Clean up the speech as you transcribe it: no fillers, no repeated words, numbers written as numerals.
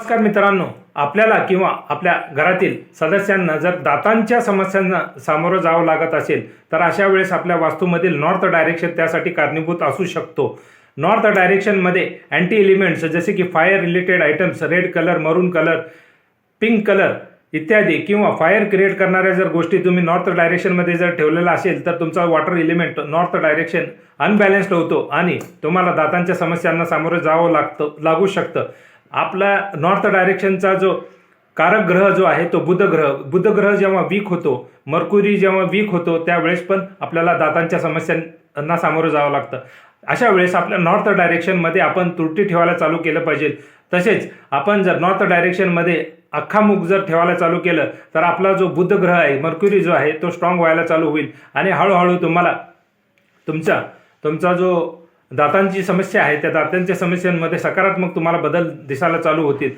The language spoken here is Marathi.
नमस्कार मित्रांनो, आपल्याला किंवा आपल्या घरातील सदस्यांना जर दातांच्या समस्यांना सामोरं जावं लागत असेल तर अशा वेळेस आपल्या वास्तूमधील नॉर्थ डायरेक्शन त्यासाठी कारणीभूत असू शकतो। नॉर्थ डायरेक्शनमध्ये अँटी एलिमेंट्स जसे की fire related items, red colour, मरून कलर, पिंक कलर इत्यादी किंवा फायर क्रिएट करणाऱ्या जर गोष्टी तुम्ही नॉर्थ डायरेक्शनमध्ये जर ठेवलेला असेल तर तुमचा water element north direction unbalanced होतो आणि तुम्हाला दातांच्या समस्यांना सामोरं जावं लागू शकतं। आपला नॉर्थ डायरेक्शनचा जो कारक ग्रह जो आहे तो बुध ग्रह जेव्हा वीक होतो, मर्क्युरी जेव्हा वीक होतो त्यावेळेस पण आपल्याला दातांच्या समस्यांना सामोरं जावं लागतं। अशा वेळेस आपल्या नॉर्थ डायरेक्शनमध्ये आपण त्रुटी ठेवायला चालू केलं पाहिजे। तसेच आपण जर नॉर्थ डायरेक्शनमध्ये अख्खा मुख जर ठेवायला चालू केलं तर आपला जो बुध ग्रह आहे, मर्क्युरी जो आहे तो स्ट्रॉंग व्हायला चालू होईल आणि हळूहळू तुम्हाला तुमचा जो दातांची समस्या आहे त्या दातांच्या समस्यांमध्ये सकारात्मक तुम्हाला बदल दिसायला चालू होतील।